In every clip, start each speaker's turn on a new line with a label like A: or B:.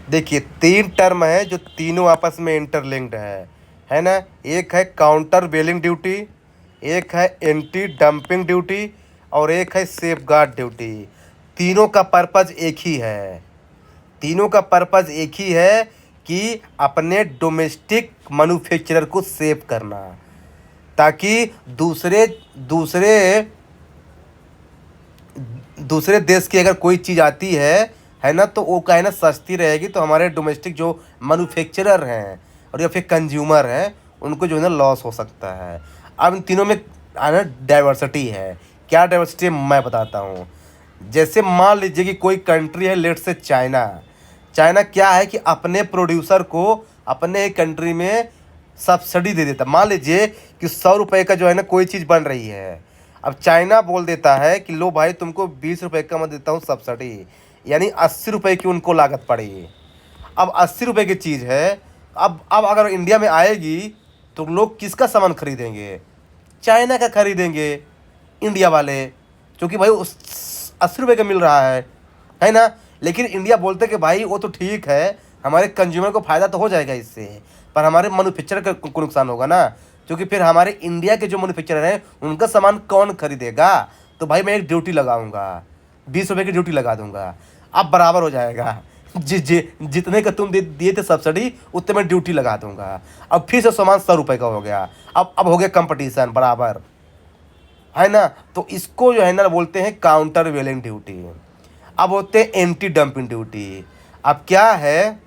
A: देखिए, 3 टर्म है जो तीनों आपस में इंटरलिंक्ड है ना? एक है काउंटर वेलिंग ड्यूटी, एक है एंटी डंपिंग ड्यूटी और एक है सेफगार्ड ड्यूटी। तीनों का पर्पज़ एक ही है। तीनों का पर्पज़ एक ही है कि अपने डोमेस्टिक मैन्युफैक्चरर को सेव करना, ताकि दूसरे दूसरे दूसरे देश की अगर कोई चीज़ आती है ना, तो वो क्या है ना, सस्ती रहेगी, तो हमारे डोमेस्टिक जो मैन्युफैक्चरर हैं और या फिर कंज्यूमर हैं, उनको जो है ना लॉस हो सकता है। अब इन तीनों में है ना डाइवर्सिटी है। क्या डाइवर्सिटी है मैं बताता हूँ। जैसे मान लीजिए कि कोई कंट्री है, लेट से चाइना। चाइना क्या है कि अपने प्रोड्यूसर को अपने कंट्री में सब्सिडी दे देता। मान लीजिए कि 100 रुपये का जो है ना कोई चीज़ बन रही है। अब चाइना बोल देता है कि लो भाई, तुमको 20 रुपये का मैं देता हूँ सब्सिडी, यानी 80 रुपये की उनको लागत पड़ी। अब 80 रुपये की चीज़ है। अब अगर इंडिया में आएगी तो लोग किसका सामान खरीदेंगे? चाइना का खरीदेंगे इंडिया वाले, क्योंकि भाई उस 80 रुपये का मिल रहा है ना। लेकिन इंडिया बोलते कि भाई वो तो ठीक है, हमारे कंज्यूमर को फ़ायदा तो हो जाएगा इससे, पर हमारे मैन्युफैक्चरर को नुकसान होगा ना, क्योंकि फिर हमारे इंडिया के जो मैन्युफैक्चरर हैं उनका सामान कौन खरीदेगा? तो भाई मैं एक ड्यूटी लगाऊंगा, 20 रुपये की ड्यूटी लगा दूंगा, अब बराबर हो जाएगा। जितने का तुम दिए थे सब्सिडी, उतने में ड्यूटी लगा दूंगा। अब फिर से सामान 100 रुपये का हो गया। अब हो गया कंपटीशन बराबर, है ना। तो इसको जो है ना बोलते हैं काउंटर वेलिंग ड्यूटी। अब होते हैं एंटी डंपिंग ड्यूटी। अब क्या है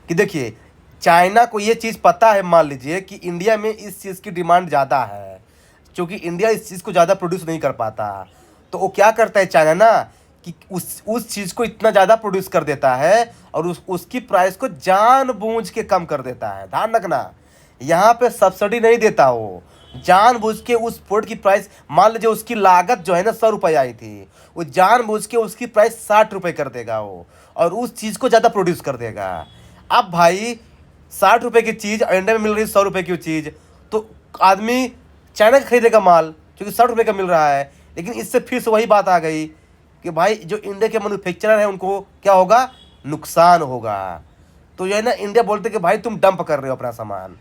A: कि देखिए, चाइना को ये चीज़ पता है, मान लीजिए कि इंडिया में इस चीज़ की डिमांड ज़्यादा है, क्योंकि इंडिया इस चीज़ को ज़्यादा प्रोड्यूस नहीं कर पाता। तो वो क्या करता है चाइना ना, कि उस चीज़ को इतना ज़्यादा प्रोड्यूस कर देता है और उसकी प्राइस को जानबूझ के कम कर देता है। ध्यान रखना, यहाँ पे सब्सिडी नहीं देता वो, जानबूझ के उस प्रोडक्ट की प्राइस, मान लीजिए उसकी लागत जो है ना 100 रुपये आई थी, वो जानबूझ के उसकी प्राइस 60 रुपये कर देगा वो, और उस चीज़ को ज़्यादा प्रोड्यूस कर देगा। अब भाई 60 रुपये की चीज़ इंडिया में मिल रही है 100 रुपये की चीज़, तो आदमी चाइना का खरीदेगा माल, क्योंकि 60 रुपये का मिल रहा है। लेकिन इससे फिर से वही बात आ गई कि भाई जो इंडिया के मैन्युफैक्चरर हैं उनको क्या होगा? नुकसान होगा। तो जो है ना इंडिया बोलते कि भाई तुम डंप कर रहे हो अपना सामान,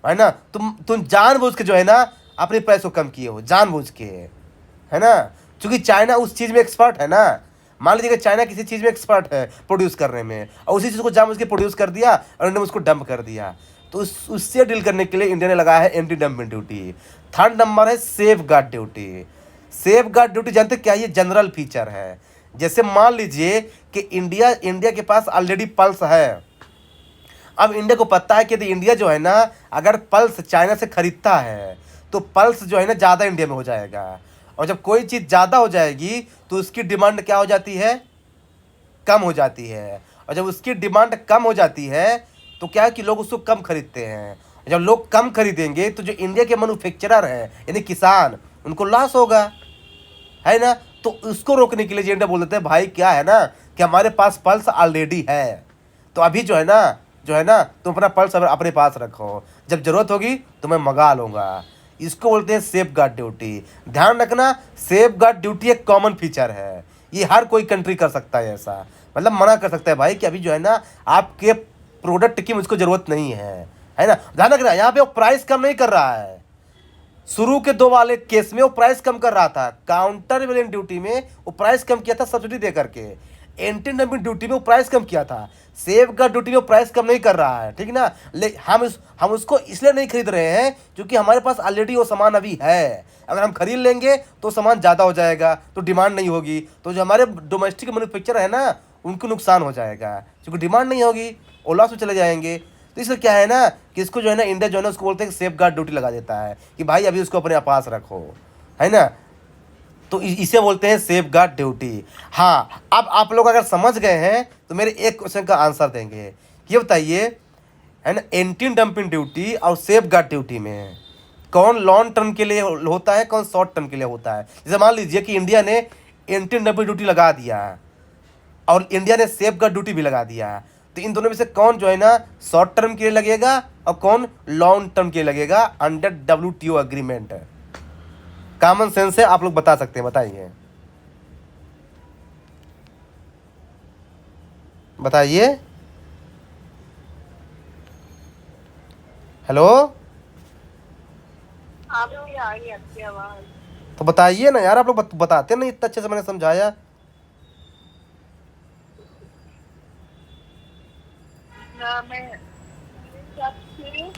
A: है ना, तुम जानबूझ के जो है ना अपने प्राइस को कम किए हो, जानबूझ के, है ना। क्योंकि चाइना उस चीज़ में एक्सपर्ट है ना। मान लीजिए कि चाइना किसी चीज़ में एक्सपर्ट है प्रोड्यूस करने में, और उसी चीज़ को जानबूझ के प्रोड्यूस कर दिया और इंडिया में उसको डंप कर दिया। तो उससे डील करने के लिए इंडिया ने लगाया है anti dumping duty. Third number है safeguard duty. Safeguard duty जानते क्या? ये जनरल फीचर है। जैसे मान लीजिए कि इंडिया के पास ऑलरेडी पल्स है। अब इंडिया को पता है कि इंडिया जो है ना, अगर पल्स चाइना से खरीदता है तो पल्स जो है ना ज़्यादा इंडिया में हो जाएगा, और जब कोई चीज़ ज़्यादा हो जाएगी तो उसकी डिमांड क्या हो जाती है? कम हो जाती है। और जब उसकी डिमांड कम हो जाती है तो क्या है कि लोग उसको कम खरीदते हैं। जब लोग कम खरीदेंगे तो जो इंडिया के मैन्युफैक्चरर हैं यानी किसान, उनको लॉस होगा, है ना। तो उसको रोकने के लिए इंडिया बोल देते हैं भाई क्या है ना कि हमारे पास पल्स ऑलरेडी है, तो अभी जो है ना तुम अपना पल्स अपने पास रखो, जब ज़रूरत होगी तो मैं मंगा लूँगा। इसको बोलते हैं सेफ गार्ड ड्यूटी। ध्यान रखना, सेफ गार्ड ड्यूटी एक कॉमन फीचर है, ये हर कोई कंट्री कर सकता है ऐसा, मतलब मना कर सकता है भाई कि अभी जो है ना आपके प्रोडक्ट की मुझको ज़रूरत नहीं है ना। ध्यान रखना, यहाँ पे वो प्राइस कम नहीं कर रहा है। शुरू के 2 वाले केस में वो प्राइस कम कर रहा था, काउंटर वेलिंग ड्यूटी में वो प्राइस कम किया था सब्सिडी दे करके, एंटी डंपिंग ड्यूटी में वो प्राइस कम किया था, सेफ गार्ड ड्यूटी में वो प्राइस कम नहीं कर रहा है, ठीक ना। हम उसको इसलिए नहीं खरीद रहे हैं क्योंकि हमारे पास ऑलरेडी वो सामान अभी है। अगर हम खरीद लेंगे तो सामान ज़्यादा हो जाएगा, तो डिमांड नहीं होगी, तो जो हमारे डोमेस्टिक मैन्युफैक्चरर है ना उनको नुकसान हो जाएगा, क्योंकि डिमांड नहीं होगी, वो लॉस में चले जाएंगे। तो इसका क्या है ना कि इसको जो है ना इंडिया जो है ना उसको बोलते हैं सेफ गार्ड ड्यूटी लगा देता है कि भाई अभी उसको अपने पास रखो, है ना। तो इसे बोलते हैं सेफ गार्ड ड्यूटी। हाँ, अब आप लोग अगर समझ गए हैं तो मेरे एक क्वेश्चन का आंसर देंगे। ये बताइए, है ना, एंटी डंपिंग ड्यूटी और सेफ गार्ड ड्यूटी में कौन लॉन्ग टर्म के लिए होता है, कौन शॉर्ट टर्म के लिए होता है? जैसे मान लीजिए कि इंडिया ने एंटी डंपिंग ड्यूटी लगा दिया और इंडिया ने सेफ गार्ड ड्यूटी भी लगा दिया, तो इन दोनों में से कौन जो है ना शॉर्ट टर्म के लिए लगेगा और कौन लॉन्ग टर्म के लिए लगेगा under WTO agreement? Common sense है, आप लोग बता सकते हैं, बताइए बताइए। हेलो,
B: आपकी आ रही है आपकी आवाज।
A: तो बताइए ना यार, आप लोग बताते नहीं इतना अच्छे से, मैंने समझाया।
B: ना मैं मेरे हिसाब से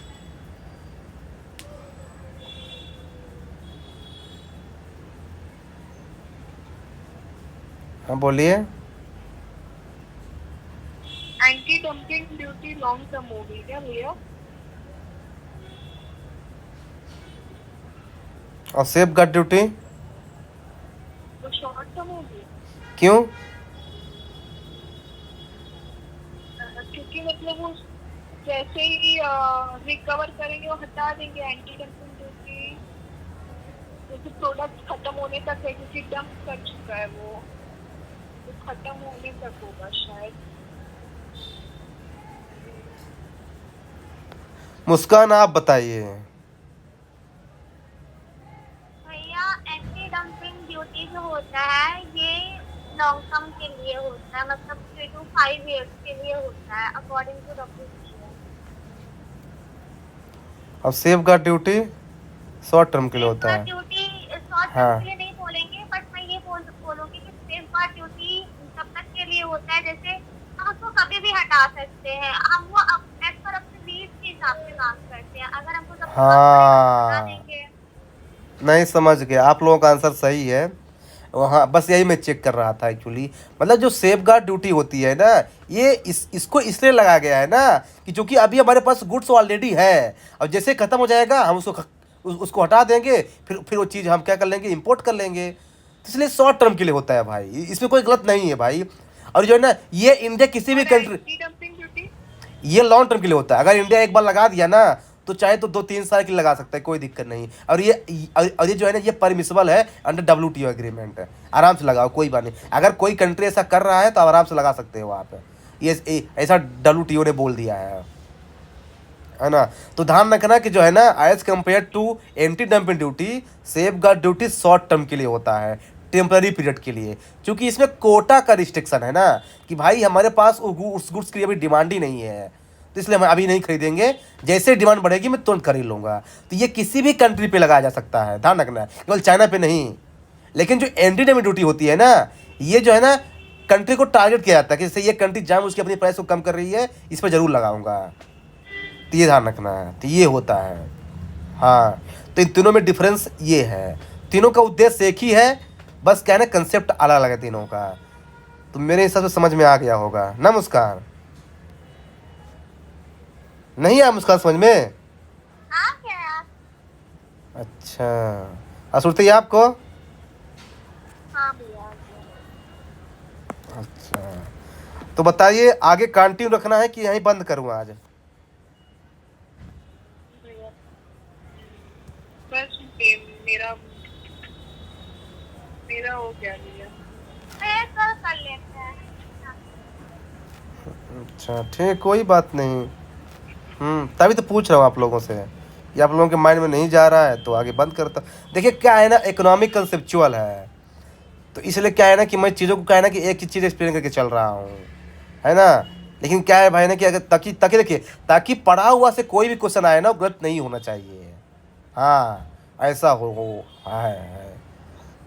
A: हाँ बोलिए।
B: Anti dumping duty long term होगी क्या भैया?
A: और सेफ गार्ड ड्यूटी
B: तो शॉर्ट टर्म होगी।
A: क्यों?
B: क्योंकि मतलब वो जैसे ही रिकवर करेंगे वो हटा देंगे एंटी डंपिंग ड्यूटी। जैसे प्रोडक्ट खत्म होने तक है, क्योंकि डंप कर चुका है वो, तो खत्म होने तक होगा शायद।
A: मुस्कान आप बताइए।
C: भैया एंटी डंपिंग ड्यूटी जो होता है ये लॉन्ग टर्म के लिए होता है, मतलब 3 to 5 years के लिए होता है अकॉर्डिंग टू डब्ल्यूटीओ।
A: और safe guard duty short term के लिए
C: सेफ
A: होता
C: गार्ड
A: है।
C: ड्यूटी शॉर्ट टर्म
A: हाँ
C: के लिए नहीं बोलेंगे, बट मैं ये बोलूंगी कि सेफ गार्ड ड्यूटी तब तक के लिए होता है जैसे हम उसको कभी भी हटा सकते हैं, हम वो एज पर अपने नीड के हिसाब से काम करते हैं। अगर हमको जब जरूरत पड़ेगा तो हटा
A: हाँ,
C: देंगे।
A: नहीं समझ गया, आप लोगों का आंसर सही है। वहाँ बस यही मैं चेक कर रहा था एक्चुअली। मतलब जो सेफ गार्ड ड्यूटी होती है ना, ये इसको इसलिए लगाया गया है ना कि चूंकि अभी हमारे पास गुड्स ऑलरेडी है, और जैसे ख़त्म हो जाएगा हम उसको हटा देंगे, फिर वो चीज़ हम क्या कर लेंगे, इंपोर्ट कर लेंगे। तो इसलिए शॉर्ट टर्म के लिए होता है भाई, इसमें कोई गलत नहीं है भाई। और जो है ना, ये इंडिया किसी भी
B: और
A: कंट्री,
B: एंटी डंपिंग ड्यूटी
A: ये लॉन्ग टर्म के लिए होता है। अगर इंडिया एक बार लगा दिया ना, तो चाहे तो 2-3 साल के लिए लगा सकता है, कोई दिक्कत नहीं। और ये जो है ना, ये परमिसिबल है अंडर WTO एग्रीमेंट है। आराम से लगाओ, कोई बात नहीं। अगर कोई कंट्री ऐसा कर रहा है तो आप आराम से लगा सकते हो वहाँ पे। ऐसा WTO ने बोल दिया है ना। तो ध्यान रखना कि जो है ना, as compare to anti dumping duty, safeguard duty short term के लिए होता है, टेम्पररी पीरियड के लिए। क्योंकि इसमें कोटा का रिस्ट्रिक्शन है ना, कि भाई हमारे पास उस गुड्स की अभी डिमांड ही नहीं है, तो इसलिए हम अभी नहीं खरीदेंगे, जैसे डिमांड बढ़ेगी मैं तुरंत खरीद लूँगा। तो ये किसी भी कंट्री पे लगाया जा सकता है, ध्यान रखना, केवल चाइना पे नहीं। लेकिन जो एंटी डंपिंग ड्यूटी होती है ना, ये जो है ना, कंट्री को टारगेट किया जाता है कि जैसे ये कंट्री जानबूझ के अपनी प्राइस को कम कर रही है, इस पर ज़रूर लगाऊंगा। तो ये ध्यान रखना है, तो ये होता है। हाँ, तो इन तीनों में डिफरेंस ये है। तीनों का उद्देश्य एक ही है, बस क्या है ना, कंसेप्ट अलग अलग है तीनों का। तो मेरे हिसाब से समझ में आ गया होगा ना मुस्कान? नहीं आया मुस्कान समझ में?
C: हाँ क्या यार।
A: अच्छा, असुरती आपको?
C: हाँ भैया।
A: अच्छा, तो बताइए आगे कंटिन्यू रखना है कि यहीं बंद करूँ आज?
B: भैया, बस मेरा मेरा हो गया भैया।
C: फिर कल कर लेते हैं।
A: अच्छा ठीक, कोई बात नहीं। तभी तो पूछ रहा हूँ आप लोगों से, ये आप लोगों के माइंड में नहीं जा रहा है तो आगे बंद करता। देखिए क्या है ना, इकोनॉमिक कंसेप्चुअल है, तो इसलिए क्या है ना कि मैं चीज़ों को क्या है ना कि एक ही चीज़ एक्सप्लेन करके चल रहा हूँ, है ना। लेकिन क्या है भाई ना कि अगर ताकि ताकि देखिए, ताकि पढ़ा हुआ से कोई भी क्वेश्चन आए ना, वो गलत नहीं होना चाहिए। हाँ, ऐसा हो है।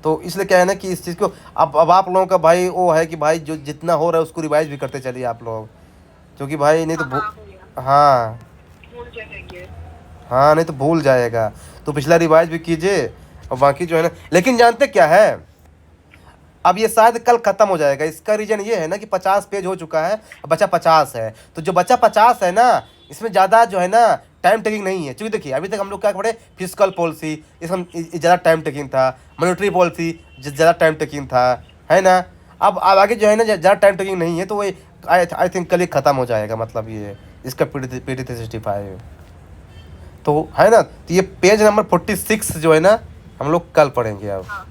A: तो इसलिए क्या है ना कि इस चीज़ को अब आप लोगों का भाई वो है कि भाई जो जितना हो रहा है उसको रिवाइज भी करते चलिए आप लोग, क्योंकि भाई नहीं तो
B: हाँ हाँ भैया,
A: हाँ,
B: भूल जाएंगे।
A: हाँ नहीं तो भूल जाएगा। तो पिछला रिवाइज भी कीजिए, और बाकी जो है ना, लेकिन जानते क्या है, अब ये शायद कल ख़त्म हो जाएगा। इसका रीज़न ये है ना कि 50 पेज हो चुका है, अब बचा 50 है। तो जो बचा 50 है ना, इसमें ज़्यादा जो है ना टाइम टेकिंग नहीं है। क्योंकि देखिए अभी तक हम लोग क्या पढ़े, फिजिकल पॉलिसी, इसमें ज़्यादा टाइम टेकिंग था, मॉनेटरी पॉलिसी ज़्यादा टाइम टेकिंग था, है ना। अब आगे जो है ना ज़्यादा टाइम टेकिंग नहीं है, तो वो आई थिंक कल ही ख़त्म हो जाएगा, मतलब ये इसका PD 365। तो है ना, तो ये पेज नंबर 46 जो है ना, हम लोग कल पढ़ेंगे अब।
B: हाँ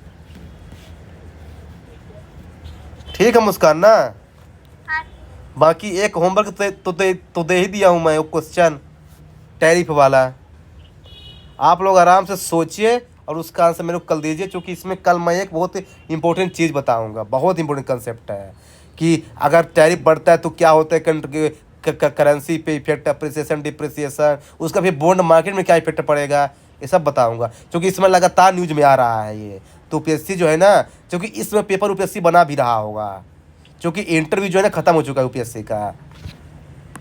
A: ठीक है मुस्कान ना?
C: हाँ
A: बाकी एक होमवर्क तो दे ही दिया हूँ मैं, वो क्वेश्चन टैरिफ वाला। आप लोग आराम से सोचिए और उसका आंसर मेरे को कल दीजिए, क्योंकि इसमें कल मैं एक बहुत इंपॉर्टेंट चीज़ बताऊंगा, बहुत इंपॉर्टेंट कंसेप्ट है कि अगर टैरिफ बढ़ता है तो क्या होता है, कंट्री करेंसी पे इफेक्ट, अप्रिसिएशन, डिप्रिसिएशन, उसका फिर बॉन्ड मार्केट में क्या इफेक्ट पड़ेगा, ये सब बताऊंगा। क्योंकि इसमें लगातार न्यूज में आ रहा है ये, तो यूपीएससी जो है ना, क्योंकि इसमें पेपर यूपीएससी बना भी रहा होगा, क्योंकि इंटरव्यू जो है ना ख़त्म हो चुका है यूपीएससी का।